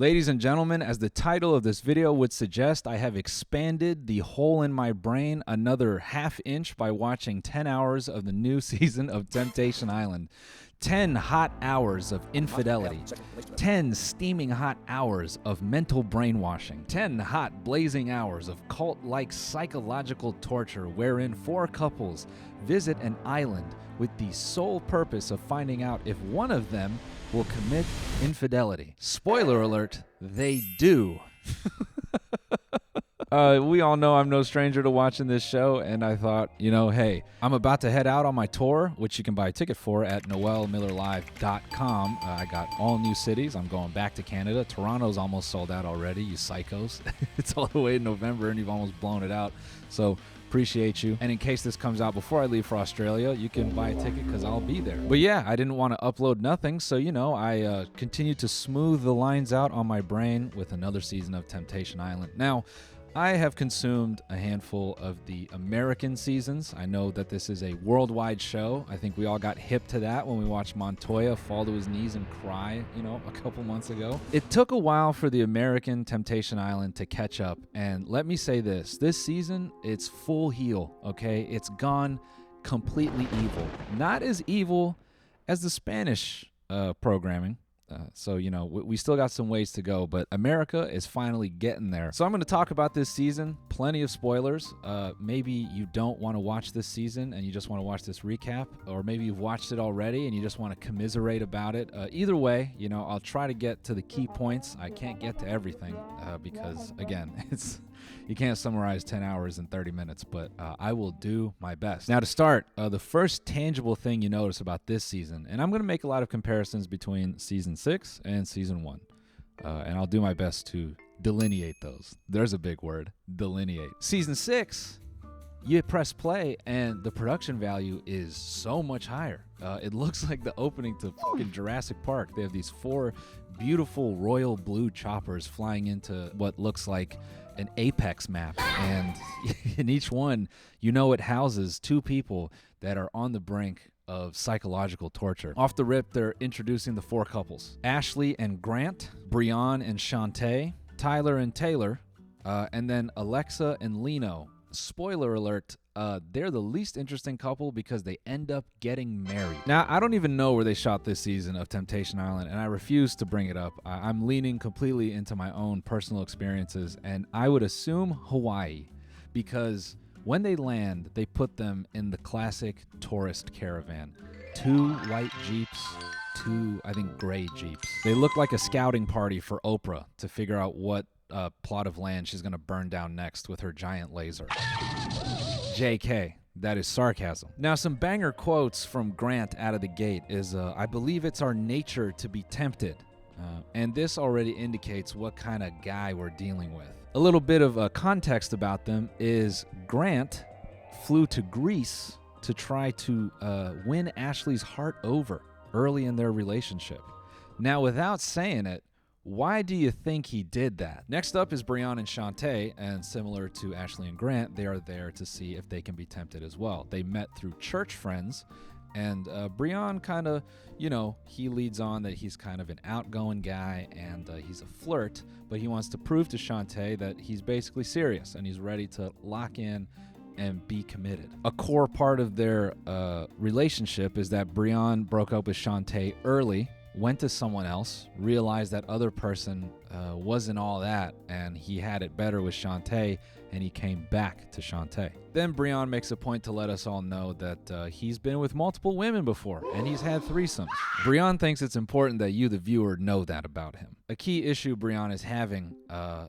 Ladies and gentlemen, as the title of this video would suggest, I have expanded the hole in my brain another ½ inch by watching 10 hours of the new season of Temptation Island. 10 hot hours of infidelity, 10 steaming hot hours of mental brainwashing, 10 hot blazing hours of cult-like psychological torture wherein 4 couples visit an island with the sole purpose of finding out if one of them will commit infidelity. Spoiler alert, they do. We all know I'm no stranger to watching this show, and I thought, hey, I'm about to head out on my tour, which you can buy a ticket for at noelmillerlive.com. I got all new cities. I'm going back to Canada. Toronto's almost sold out already, you psychos. It's all the way in November, and you've almost blown it out. So appreciate you. And in case this comes out before I leave for Australia, you can buy a ticket because I'll be there. But yeah, I didn't want to upload nothing, so I continued to smooth the lines out on my brain with another season of Temptation Island. Now, I have consumed a handful of the American seasons. I know that this is a worldwide show. I think we all got hip to that when we watched Montoya fall to his knees and cry, a couple months ago. It took a while for the American Temptation Island to catch up, and let me say this season, it's full heel, okay? It's gone completely evil. Not as evil as the Spanish programming. So, we still got some ways to go, but America is finally getting there. So I'm going to talk about this season. Plenty of spoilers. Maybe you don't want to watch this season and you just want to watch this recap, or maybe you've watched it already and you just want to commiserate about it. Either way, I'll try to get to the key points. I can't get to everything because, again, you can't summarize 10 hours in 30 minutes, but I will do my best. Now, to start, the first tangible thing you notice about this season, and I'm going to make a lot of comparisons between Season 6 and Season 1, and I'll do my best to delineate those. There's a big word, delineate. Season 6, you press play, and the production value is so much higher. It looks like the opening to fucking Jurassic Park. They have these 4 beautiful royal blue choppers flying into what looks like an Apex map, and in each one, it houses 2 people that are on the brink of psychological torture. Off the rip, they're introducing the 4 couples: Ashley and Grant, Brian and Shantae, Tyler and Taylor, and then Alexa and Lino. Spoiler alert, they're the least interesting couple because they end up getting married. Now, I don't even know where they shot this season of Temptation Island, and I refuse to bring it up. I'm leaning completely into my own personal experiences, and I would assume Hawaii, because when they land, they put them in the classic tourist caravan. 2 white Jeeps, 2, I think, gray Jeeps. They look like a scouting party for Oprah to figure out what plot of land she's going to burn down next with her giant laser. JK, that is sarcasm. Now, some banger quotes from Grant out of the gate is, I believe it's our nature to be tempted. And this already indicates what kind of guy we're dealing with. A little bit of context about them is Grant flew to Greece to try to win Ashley's heart over early in their relationship. Now, without saying it, why do you think he did that? Next up is Brian and Shantae, and similar to Ashley and Grant, they are there to see if they can be tempted as well. They met through church friends, and Brian kind of, he leads on that he's kind of an outgoing guy, and he's a flirt, but he wants to prove to Shantae that he's basically serious, and he's ready to lock in and be committed. A core part of their relationship is that Brian broke up with Shantae early, went to someone else, realized that other person wasn't all that, and he had it better with Shantae, and he came back to Shantae. Then Brian makes a point to let us all know that he's been with multiple women before, and he's had threesomes. Brian thinks it's important that you, the viewer, know that about him. A key issue Brian is having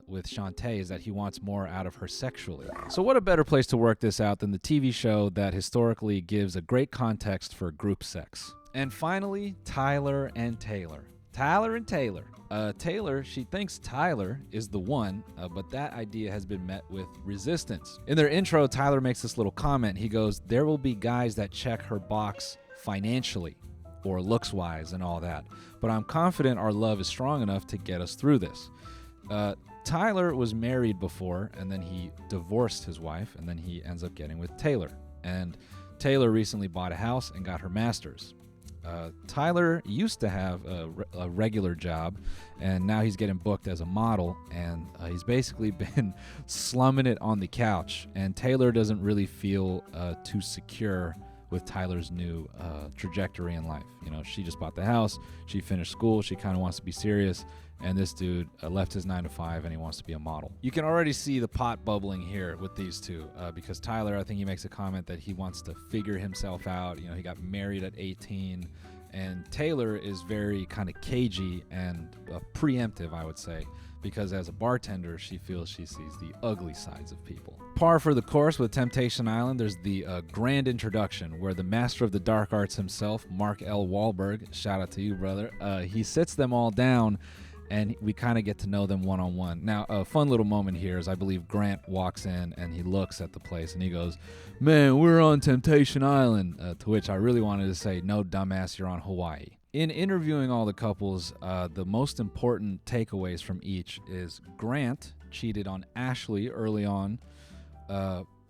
with Shantae is that he wants more out of her sexually. So what a better place to work this out than the TV show that historically gives a great context for group sex. And finally, Tyler and Taylor. Taylor, she thinks Tyler is the one, but that idea has been met with resistance. In their intro, Tyler makes this little comment. He goes, there will be guys that check her box financially or looks-wise and all that, but I'm confident our love is strong enough to get us through this. Tyler was married before, and then he divorced his wife, and then he ends up getting with Taylor. And Taylor recently bought a house and got her master's. Tyler used to have a regular job, and now he's getting booked as a model, and he's basically been slumming it on the couch. And Taylor doesn't really feel too secure with Tyler's new trajectory in life. You know, she just bought the house, she finished school, she kind of wants to be serious, and this dude left his 9 to 5 and he wants to be a model. You can already see the pot bubbling here with these two because Tyler, I think he makes a comment that he wants to figure himself out. You know, he got married at 18, and Taylor is very kind of cagey and preemptive, I would say, because as a bartender, she feels she sees the ugly sides of people. Par for the course with Temptation Island, there's the grand introduction where the master of the dark arts himself, Mark L. Wahlberg, shout out to you, brother, he sits them all down, and we kind of get to know them one-on-one. Now, a fun little moment here is I believe Grant walks in and he looks at the place and he goes, "Man, we're on Temptation Island," to which I really wanted to say, "No, dumbass, you're on Hawaii." In interviewing all the couples, the most important takeaways from each is Grant cheated on Ashley early on.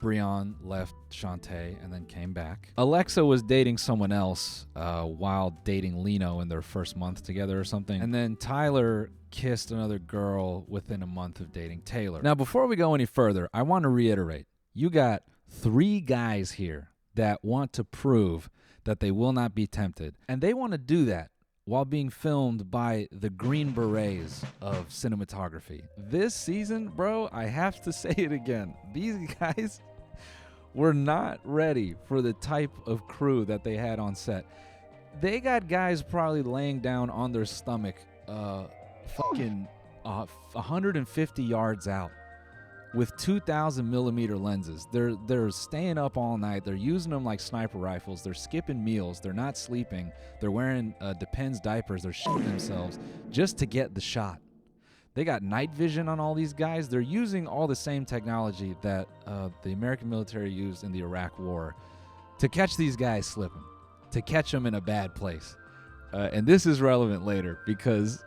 Breon left Shantae and then came back. Alexa was dating someone else while dating Lino in their first month together or something. And then Tyler kissed another girl within a month of dating Taylor. Now, before we go any further, I want to reiterate, you got 3 guys here that want to prove that they will not be tempted. And they want to do that while being filmed by the Green Berets of cinematography. This season, bro, I have to say it again. These guys were not ready for the type of crew that they had on set. They got guys probably laying down on their stomach fucking 150 yards out with 2,000 millimeter lenses. They're staying up all night. They're using them like sniper rifles. They're skipping meals. They're not sleeping. They're wearing Depends diapers. They're shitting themselves just to get the shot. They got night vision on all these guys. They're using all the same technology that the American military used in the Iraq War to catch these guys slipping, to catch them in a bad place. And this is relevant later because,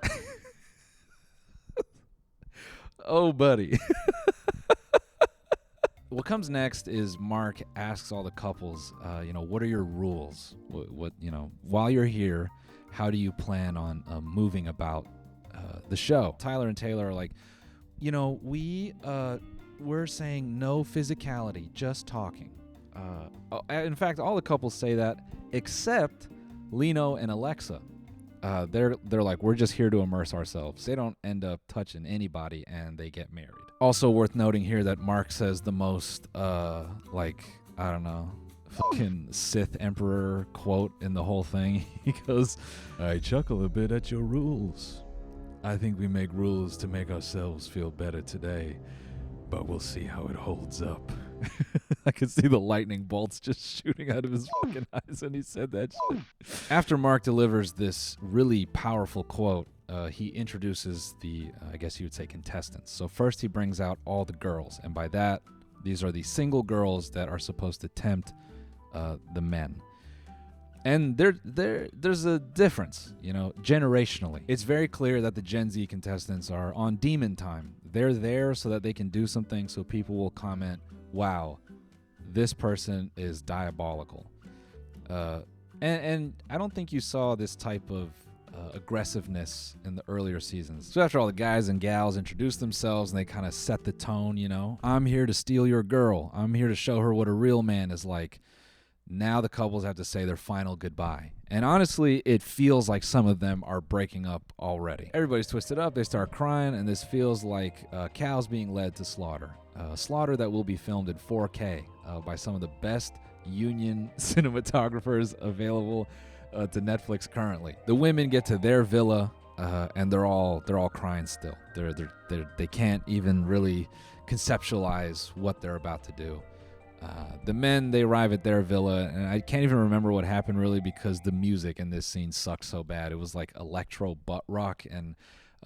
oh, buddy. What comes next is Mark asks all the couples, what are your rules? What while you're here, how do you plan on moving about the show? Tyler and Taylor are like, we're saying no physicality, just talking. In fact, all the couples say that except Lino and Alexa. They're like, we're just here to immerse ourselves. They don't end up touching anybody and they get married. Also worth noting here that Mark says the most, fucking Sith Emperor quote in the whole thing. He goes, "I chuckle a bit at your rules. I think we make rules to make ourselves feel better today, but we'll see how it holds up." I could see the lightning bolts just shooting out of his fucking eyes when he said that shit. After Mark delivers this really powerful quote, he introduces the, I guess you would say, contestants. So first he brings out all the girls, and by that, these are the single girls that are supposed to tempt the men. And there's a difference, generationally. It's very clear that the Gen Z contestants are on demon time. They're there so that they can do something so people will comment, "Wow, this person is diabolical." And I don't think you saw this type of aggressiveness in the earlier seasons. So after all the guys and gals introduce themselves and they kind of set the tone, "I'm here to steal your girl. I'm here to show her what a real man is like." Now the couples have to say their final goodbye. And honestly, it feels like some of them are breaking up already. Everybody's twisted up, they start crying, and this feels like cows being led to slaughter. Slaughter that will be filmed in 4K by some of the best union cinematographers available to Netflix currently. The women get to their villa, and they're all crying still. They can't even really conceptualize what they're about to do. The men, they arrive at their villa, and I can't even remember what happened really because the music in this scene sucked so bad. It was like electro butt rock, and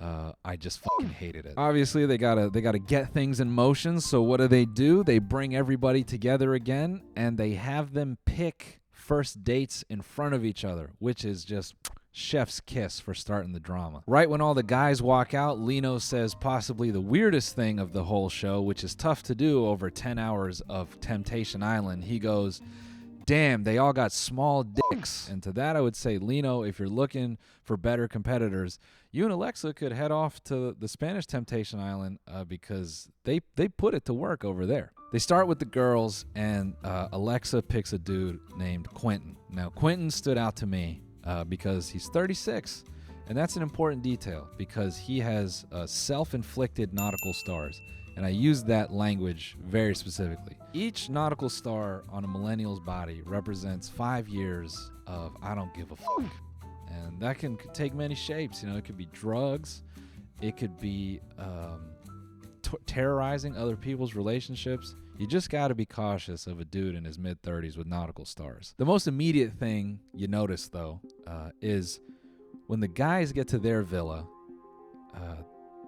I just fucking hated it. Obviously, they gotta get things in motion, so what do? They bring everybody together again, and they have them pick first dates in front of each other, which is just chef's kiss for starting the drama. Right when all the guys walk out, Lino says possibly the weirdest thing of the whole show, which is tough to do over 10 hours of Temptation Island. He goes, damn, they all got small dicks. And to that, I would say, Lino, if you're looking for better competitors, you and Alexa could head off to the Spanish Temptation Island because they put it to work over there. They start with the girls, and Alexa picks a dude named Quentin. Now, Quentin stood out to me because he's 36, and that's an important detail because he has self-inflicted nautical stars. And I use that language very specifically. Each nautical star on a millennial's body represents 5 years of I don't give a fuck. And that can take many shapes. You know, it could be drugs. It could be terrorizing other people's relationships. You just got to be cautious of a dude in his mid-30s with nautical stars. The most immediate thing you notice, though, is when the guys get to their villa,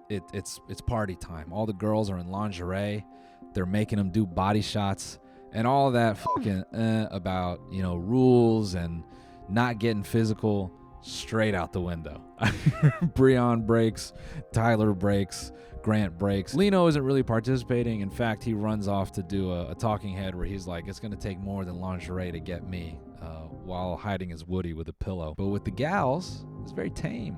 it's party time. All the girls are in lingerie. They're making them do body shots and all that fucking about, you know, rules and not getting physical straight out the window. Breon breaks, Tyler breaks, Grant breaks. Lino isn't really participating. In fact, he runs off to do a talking head where he's like, it's going to take more than lingerie to get me, while hiding his Woody with a pillow. But with the gals, it's very tame.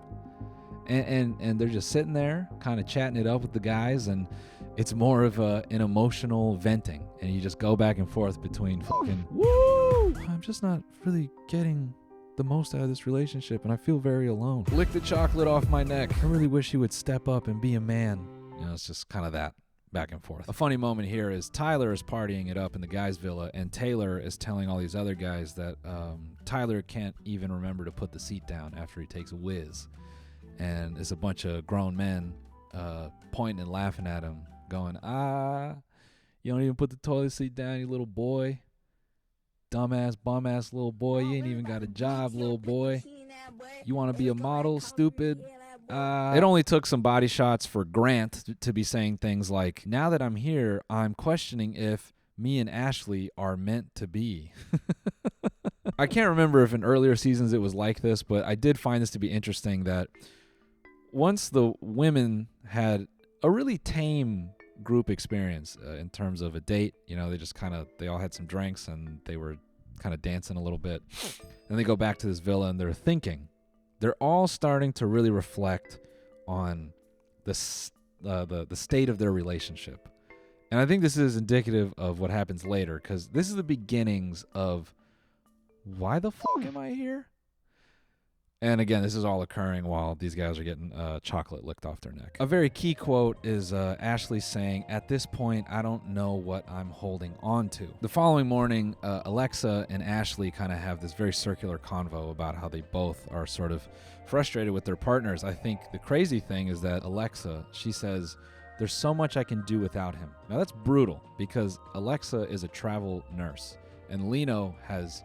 And they're just sitting there kind of chatting it up with the guys, and it's more of an emotional venting, and you just go back and forth between fucking, woo, I'm just not really getting the most out of this relationship, and I feel very alone. Lick the chocolate off my neck. I really wish he would step up and be a man. You know, it's just kind of that back and forth. A funny moment here is Tyler is partying it up in the guys' villa, and Taylor is telling all these other guys that Tyler can't even remember to put the seat down after he takes a whiz. And it's a bunch of grown men pointing and laughing at him, going, you don't even put the toilet seat down, you little boy. Dumbass, bum-ass little boy. You ain't even got a job, little boy. You want to be a model, stupid? It only took some body shots for Grant to be saying things like, now that I'm here, I'm questioning if me and Ashley are meant to be. I can't remember if in earlier seasons it was like this, but I did find this to be interesting that once the women had a really tame group experience in terms of a date, you know, they all had some drinks and they were kind of dancing a little bit. And they go back to this villa and they're thinking. They're all starting to really reflect on the state of their relationship. And I think this is indicative of what happens later, because this is the beginnings of why the fuck am I here? And again, this is all occurring while these guys are getting chocolate licked off their neck. A very key quote is Ashley saying, at this point, I don't know what I'm holding on to. The following morning, Alexa and Ashley kind of have this very circular convo about how they both are sort of frustrated with their partners. I think the crazy thing is that Alexa, she says, there's so much I can do without him. Now that's brutal because Alexa is a travel nurse and Lino has,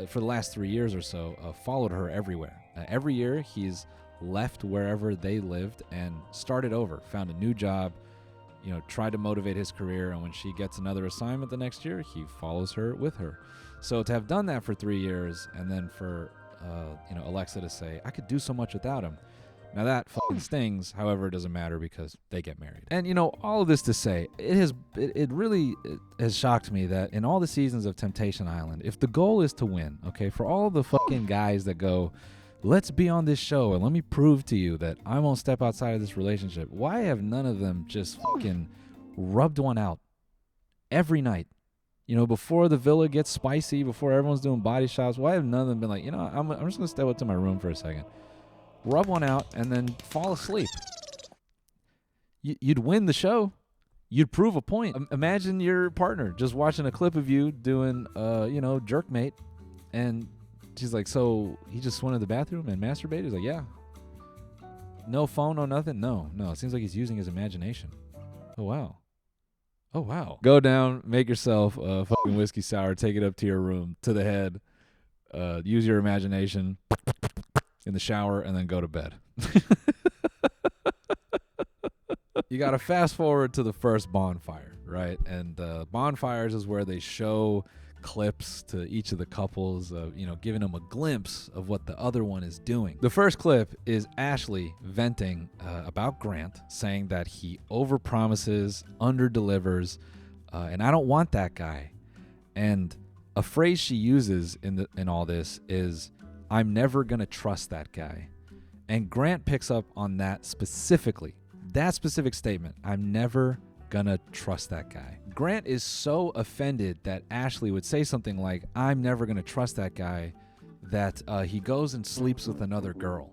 for the last 3 years or so, followed her everywhere. Every year, he's left wherever they lived and started over, found a new job, you know, tried to motivate his career, and when she gets another assignment the next year, he follows her with her. So to have done that for 3 years, and then for Alexa to say, I could do so much without him. Now that fucking stings. However, it doesn't matter because they get married. And you know, all of this to say, it really has shocked me that in all the seasons of Temptation Island, if the goal is to win, okay, for all the fucking guys that go, let's be on this show and let me prove to you that I won't step outside of this relationship, why have none of them just fucking rubbed one out every night? You know, before the villa gets spicy, before everyone's doing body shots, why have none of them been like, you know, I'm just going to step up to my room for a second, rub one out, and then fall asleep? You'd win the show. You'd prove a point. Imagine your partner just watching a clip of you doing, jerkmate, and she's like, so he just went to the bathroom and masturbated? He's like, yeah. No phone, no nothing? No. It seems like he's using his imagination. Oh, wow. Go down, make yourself a fucking whiskey sour, take it up to your room, to the head, use your imagination in the shower, and then go to bed. You got to fast forward to the first bonfire, right? And bonfires is where they show clips to each of the couples, giving them a glimpse of what the other one is doing. The first clip is Ashley venting about Grant, saying that he overpromises, underdelivers, and I don't want that guy. And A phrase she uses in all this is, "I'm never gonna trust that guy." And Grant picks up on that specifically. That specific statement, "I'm never gonna trust that guy." Grant is so offended that Ashley would say something like, "I'm never gonna trust that guy," that he goes and sleeps with another girl.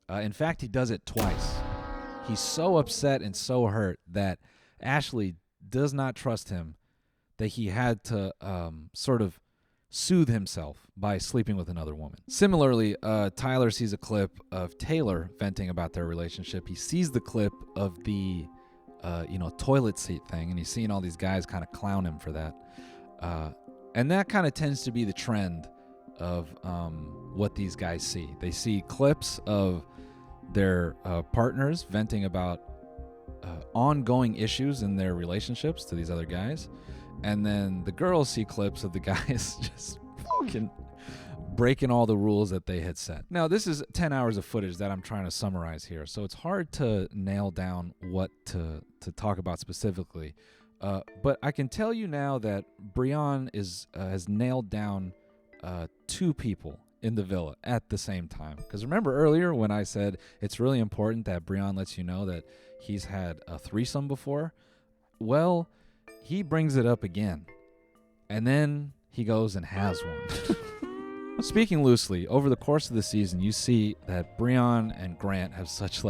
In fact, he does it twice. He's so upset and so hurt that Ashley does not trust him, that he had to sort of soothe himself by sleeping with another woman. Similarly, Tyler sees a clip of Taylor venting about their relationship. He sees the clip of the toilet seat thing, and he's seeing all these guys kind of clown him for that. And that kind of tends to be the trend of what these guys see. They see clips of their partners venting about ongoing issues in their relationships to these other guys. And then the girls see clips of the guys just fucking breaking all the rules that they had set. Now, this is 10 hours of footage that I'm trying to summarize here, so it's hard to nail down what to talk about specifically. But I can tell you now that Brian has nailed down 2 people in the villa at the same time. Because remember earlier when I said it's really important that Brian lets you know that he's had a threesome before? Well, he brings it up again. And then he goes and has one. Speaking loosely, over the course of the season, you see that Brian and Grant have such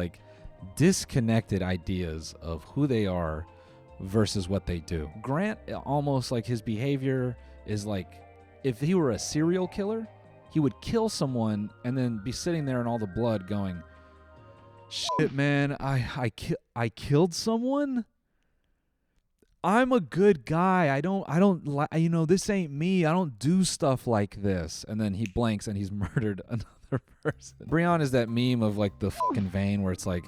disconnected ideas of who they are versus what they do. Grant, almost like his behavior is like if he were a serial killer, he would kill someone and then be sitting there in all the blood going, "Shit, man, I killed someone? I'm a good guy. I don't this ain't me. I don't do stuff like this." And then he blanks and he's murdered another person. Brian is that meme of the fucking vein where it's like,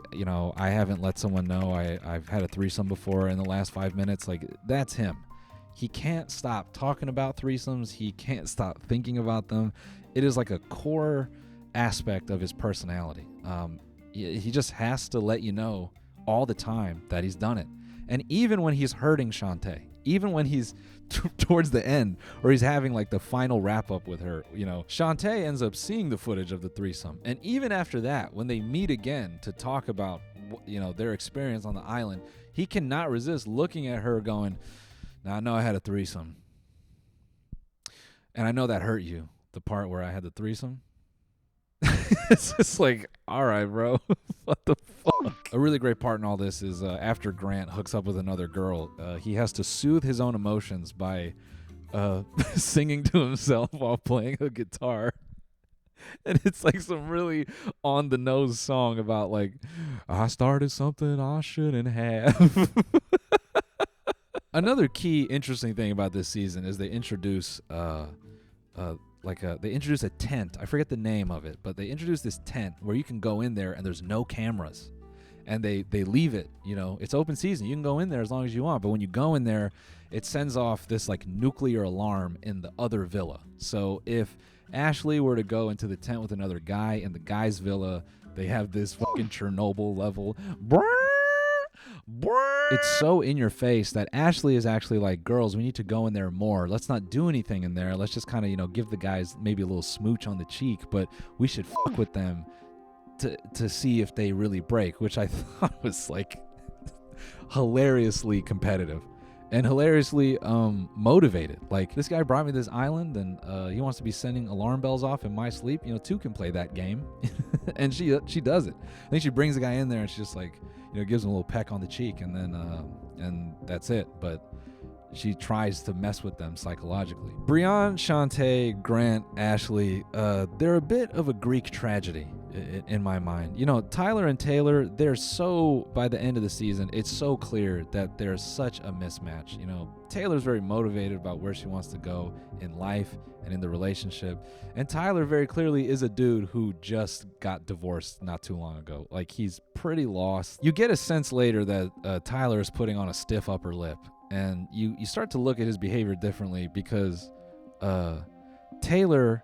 I haven't let someone know I've had a threesome before in the last 5 minutes. That's him. He can't stop talking about threesomes. He can't stop thinking about them. It is like a core aspect of his personality. He just has to let you know all the time that he's done it. And even when he's hurting Shantae, even when he's towards the end, or he's having the final wrap up with her, Shantae ends up seeing the footage of the threesome. And even after that, when they meet again to talk about, their experience on the island, he cannot resist looking at her going, "Now I know I had a threesome. And I know that hurt you, the part where I had the threesome." It's just all right, bro. What the fuck? A really great part in all this is after Grant hooks up with another girl, he has to soothe his own emotions by singing to himself while playing a guitar. And it's some really on-the-nose song about I started something I shouldn't have. Another key interesting thing about this season is they introduce they introduce a tent. I forget the name of it, but they introduce this tent where you can go in there and there's no cameras. And they leave it, it's open season. You can go in there as long as you want. But when you go in there, it sends off this nuclear alarm in the other villa. So if Ashley were to go into the tent with another guy in the guy's villa, they have this fucking Chernobyl level. It's so in your face that Ashley is actually girls, we need to go in there more. Let's not do anything in there. Let's just kind of, give the guys maybe a little smooch on the cheek, but we should fuck with them to see if they really break, which I thought was hilariously competitive and hilariously motivated. This guy brought me this island and he wants to be sending alarm bells off in my sleep. 2 can play that game. And she does it. I think she brings the guy in there and she just gives him a little peck on the cheek, and then and that's it. But she tries to mess with them psychologically. Brian, Shantae, Grant, Ashley, they're a bit of a Greek tragedy in my mind. Tyler and Taylor, they're so, by the end of the season, it's so clear that there's such a mismatch. Taylor's very motivated about where she wants to go in life and in the relationship. And Tyler very clearly is a dude who just got divorced not too long ago. He's pretty lost. You get a sense later that Tyler is putting on a stiff upper lip. And you start to look at his behavior differently because Taylor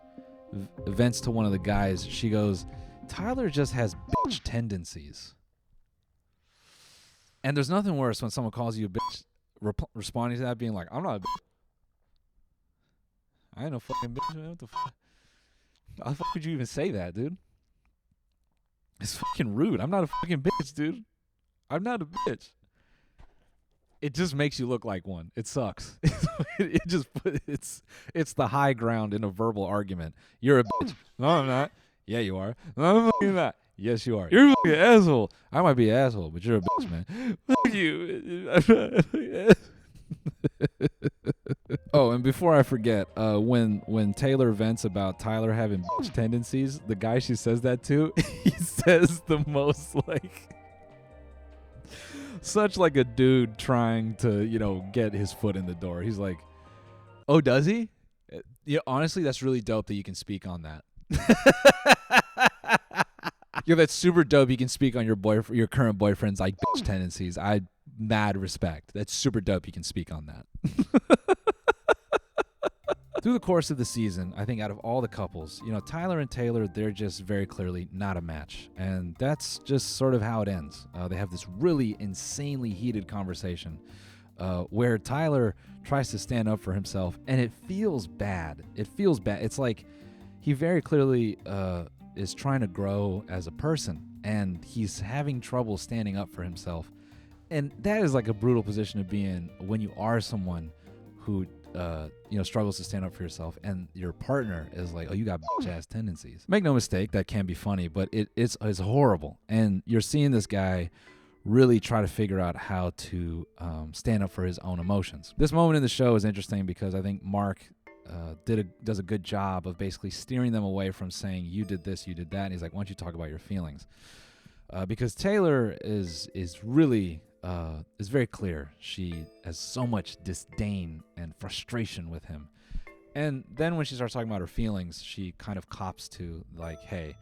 vents to one of the guys. She goes, "Tyler just has bitch tendencies." And there's nothing worse when someone calls you a bitch, responding to that being like, "I'm not a bitch." I ain't no fucking bitch, man. What the fuck? How the fuck would you even say that, dude? It's fucking rude. I'm not a fucking bitch, dude. I'm not a bitch. It just makes you look like one. It sucks. It's the high ground in a verbal argument. You're a bitch. No, I'm not. Yeah, you are. No, I'm fucking not. Yes, you are. You're a fucking asshole. I might be an asshole, but you're a bitch, man. Fuck you. Oh, and before I forget, when Taylor vents about Tyler having bitch tendencies, the guy she says that to, he says the most like such like a dude trying to, get his foot in the door. He's like, "Oh, does he?" Yeah, honestly, that's really dope that you can speak on that. Yeah, that's super dope. You can speak on your current boyfriend's like bitch tendencies. I mad respect. That's super dope. You can speak on that. Through the course of the season, I think out of all the couples, Tyler and Taylor, they're just very clearly not a match. And that's just sort of how it ends. They have this really insanely heated conversation where Tyler tries to stand up for himself, and it feels bad. It feels bad. It's like he very clearly is trying to grow as a person, and he's having trouble standing up for himself. And that is like a brutal position to be in when you are someone who struggles to stand up for yourself, and your partner is like, "Oh, you got bitch-ass tendencies." Make no mistake, that can be funny, but it's horrible. And you're seeing this guy really try to figure out how to stand up for his own emotions. This moment in the show is interesting because I think Mark does a good job of basically steering them away from saying, "You did this, you did that." And he's like, "Why don't you talk about your feelings?" Because Taylor is really is very clear. She has so much disdain and frustration with him. And then when she starts talking about her feelings, she kind of cops to like, "Hey,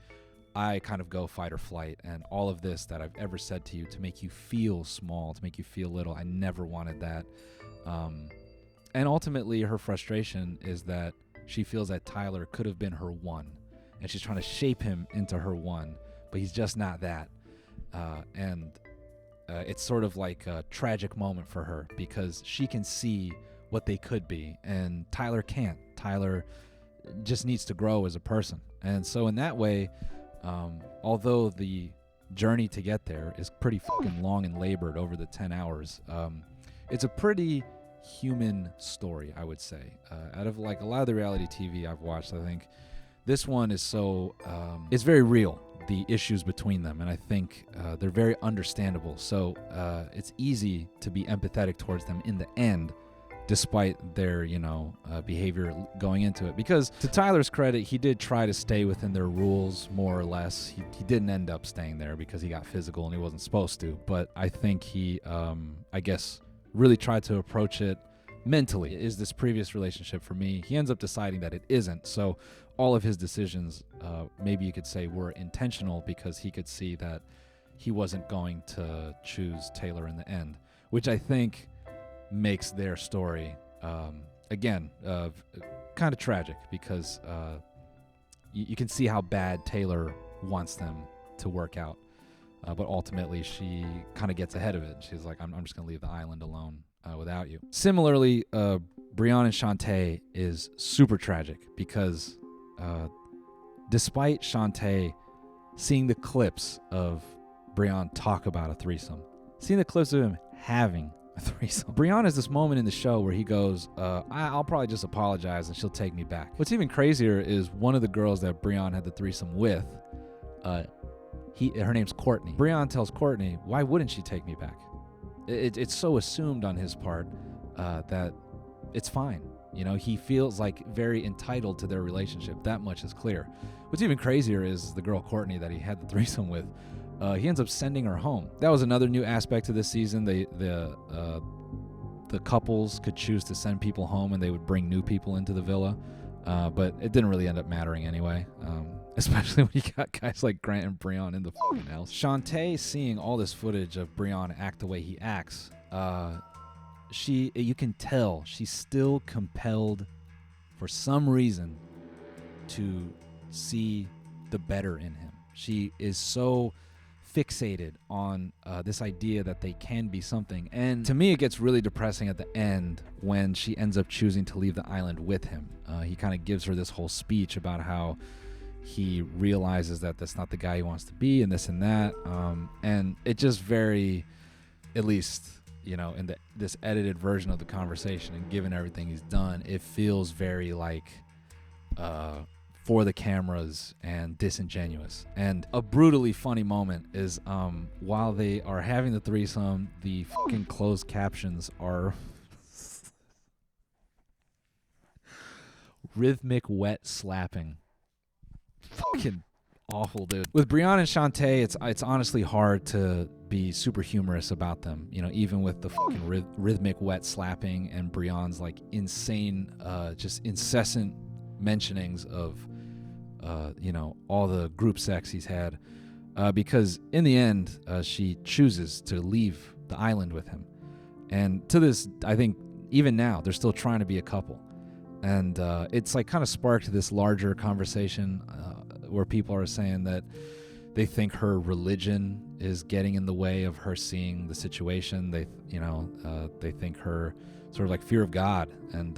I kind of go fight or flight, and all of this that I've ever said to you to make you feel small, to make you feel little, I never wanted that." And ultimately, her frustration is that she feels that Tyler could have been her one, and she's trying to shape him into her one, but he's just not that. It's sort of like a tragic moment for her because she can see what they could be, and Tyler can't. Tyler just needs to grow as a person. And so in that way, although the journey to get there is pretty fucking long and labored over the 10 hours, it's a pretty human story, I would say. Out of like a lot of the reality TV I've watched, I think this one is so it's very real, the issues between them, and I think they're very understandable. So it's easy to be empathetic towards them in the end, despite their behavior going into it. Because to Tyler's credit, he did try to stay within their rules more or less. He didn't end up staying there because he got physical and he wasn't supposed to. But I think he, I guess, really tried to approach it mentally. Is this previous relationship for me? He ends up deciding that it isn't. So all of his decisions, maybe you could say, were intentional because he could see that he wasn't going to choose Taylor in the end, which I think makes their story, again, kind of tragic because you can see how bad Taylor wants them to work out. But ultimately, she kind of gets ahead of it. She's like, I'm just going to leave the island alone without you. Similarly, Brianne and Shantae is super tragic because despite Shantae seeing the clips of Brianne talk about a threesome, seeing the clips of him having a threesome, Brianne has this moment in the show where he goes, I'll probably just apologize and she'll take me back. What's even crazier is one of the girls that Brianne had the threesome with, her name's Courtney. Brianne tells Courtney, why wouldn't she take me back? It's so assumed on his part that it's fine. He feels like very entitled to their relationship. That much is clear. What's even crazier is the girl Courtney that he had the threesome with. He ends up sending her home. That was another new aspect to this season. The couples could choose to send people home, and they would bring new people into the villa. But it didn't really end up mattering anyway. Especially when you got guys like Grant and Brianne in the fucking house. Shantae, seeing all this footage of Brianne act the way he acts, you can tell she's still compelled for some reason to see the better in him. She is so fixated on this idea that they can be something. And to me, it gets really depressing at the end when she ends up choosing to leave the island with him. He kind of gives her this whole speech about how he realizes that that's not the guy he wants to be and this and that. And it just very, at least, you know, in this edited version of the conversation and given everything he's done, it feels very like for the cameras and disingenuous. And a brutally funny moment is while they are having the threesome, the fucking closed captions are rhythmic wet slapping. Fucking awful, dude. With Brianna and Shantae, it's honestly hard to be super humorous about them, you know, even with the fucking rhythmic wet slapping and Brianna's like insane, just incessant mentionings of you know, all the group sex he's had, because in the end she chooses to leave the island with him. And to this, I think even now they're still trying to be a couple. And it's like kind of sparked this larger conversation where people are saying that they think her religion is getting in the way of her seeing the situation. They, you know, they think her sort of like fear of God and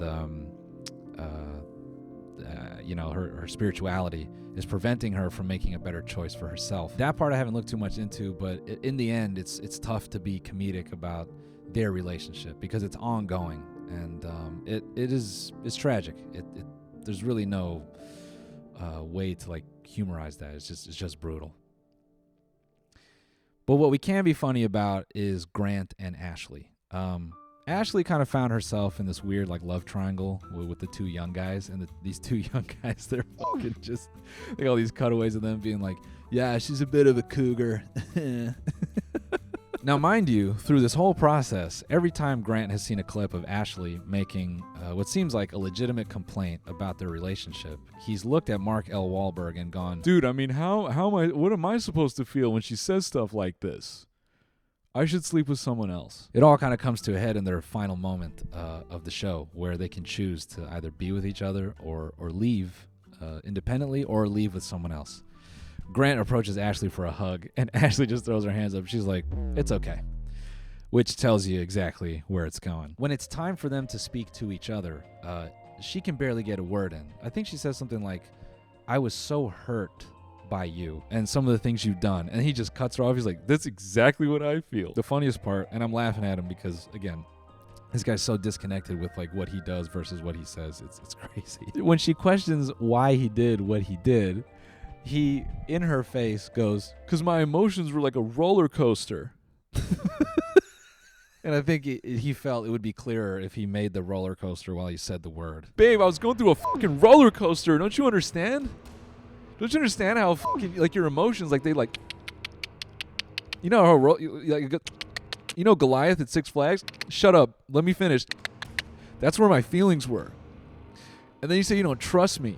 you know, her spirituality is preventing her from making a better choice for herself. That part I haven't looked too much into, but in the end, it's tough to be comedic about their relationship because it's ongoing, and it's tragic. There's really no way to like humorize that. It's just brutal. But what we can be funny about is Grant and Ashley. Ashley kind of found herself in this weird like love triangle with the two young guys, and these two young guys, they're fucking just like all these cutaways of them being like, yeah, she's a bit of a cougar. Now, mind you, through this whole process, every time Grant has seen a clip of Ashley making what seems like a legitimate complaint about their relationship, he's looked at Mark L. Wahlberg and gone, dude, I mean, what am I supposed to feel when she says stuff like this? I should sleep with someone else. It all kind of comes to a head in their final moment of the show, where they can choose to either be with each other or leave independently or leave with someone else. Grant approaches Ashley for a hug, and Ashley just throws her hands up. She's like, it's okay, which tells you exactly where it's going. When it's time for them to speak to each other, she can barely get a word in. I think she says something like, I was so hurt by you and some of the things you've done, and he just cuts her off. He's like, that's exactly what I feel. The funniest part, and I'm laughing at him because, again, this guy's so disconnected with like what he does versus what he says. It's crazy. When she questions why he did what he did, he, in her face, goes, because my emotions were like a roller coaster. And I think he felt it would be clearer if he made the roller coaster while he said the word. Babe, I was going through a fucking roller coaster. Don't you understand? Don't you understand how fucking, like, your emotions, like, they, like, you know how, you know Goliath at Six Flags? Shut up. Let me finish. That's where my feelings were. And then you say you don't trust me.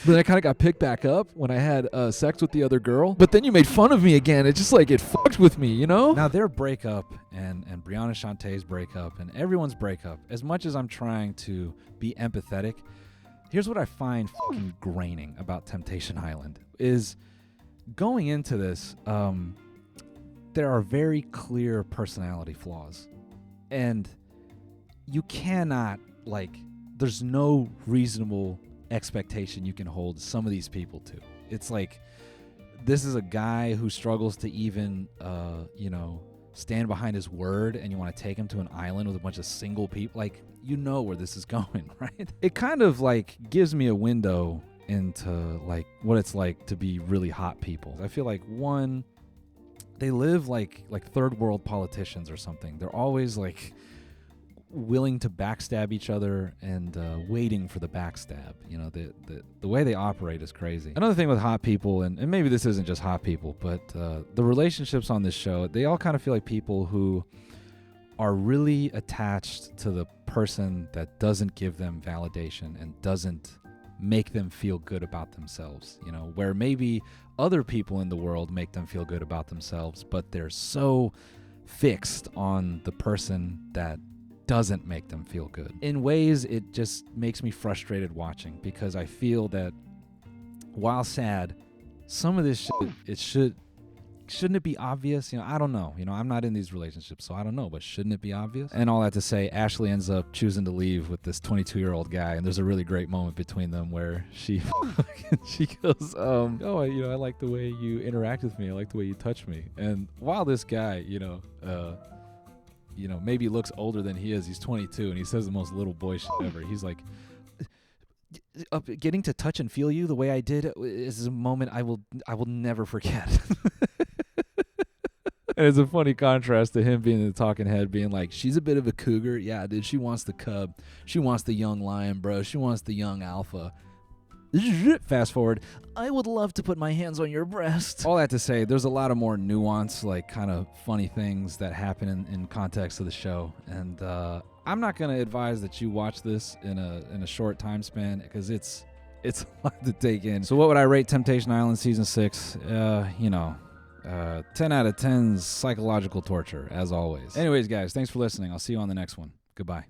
But then I kind of got picked back up when I had sex with the other girl. But then you made fun of me again. It just, like, it fucked with me, you know? Now, their breakup and Brianna Shantae's breakup and everyone's breakup, as much as I'm trying to be empathetic, here's what I find fucking graining about Temptation Island is going into this, there are very clear personality flaws. And you cannot, like, there's no reasonable expectation you can hold some of these people to. It's like, this is a guy who struggles to even, you know, stand behind his word, and you want to take him to an island with a bunch of single people. Like, you know where this is going, right? It kind of like gives me a window into like what it's like to be really hot people. I feel like, one, they live like third world politicians or something. They're always like willing to backstab each other and waiting for the backstab. You know, the way they operate is crazy. Another thing with hot people, and maybe this isn't just hot people, but the relationships on this show, they all kind of feel like people who are really attached to the person that doesn't give them validation and doesn't make them feel good about themselves. You know, where maybe other people in the world make them feel good about themselves, but they're so fixed on the person that doesn't make them feel good. In ways, it just makes me frustrated watching, because I feel that while sad, some of this shit, it should shouldn't it be obvious? I don't know. I'm not in these relationships, so I don't know, but shouldn't it be obvious? And all that to say, Ashley ends up choosing to leave with this 22-year-old guy, and there's a really great moment between them where she goes, oh, I like the way you interact with me. I like the way you touch me. And while this guy, maybe looks older than he is, he's 22, and he says the most little boy shit ever. He's like, getting to touch and feel you the way I did is a moment I will never forget. And it's a funny contrast to him being the talking head, being like, she's a bit of a cougar. Yeah, dude, she wants the cub. She wants the young lion, bro. She wants the young alpha. Fast forward, I would love to put my hands on your breast. All that to say, there's a lot of more nuance, like kind of funny things that happen in context of the show. And I'm not going to advise that you watch this in a short time span, because it's a lot to take in. So what would I rate Temptation Island Season 6? 10 out of 10's psychological torture, as always. Anyways, guys, thanks for listening. I'll see you on the next one. Goodbye.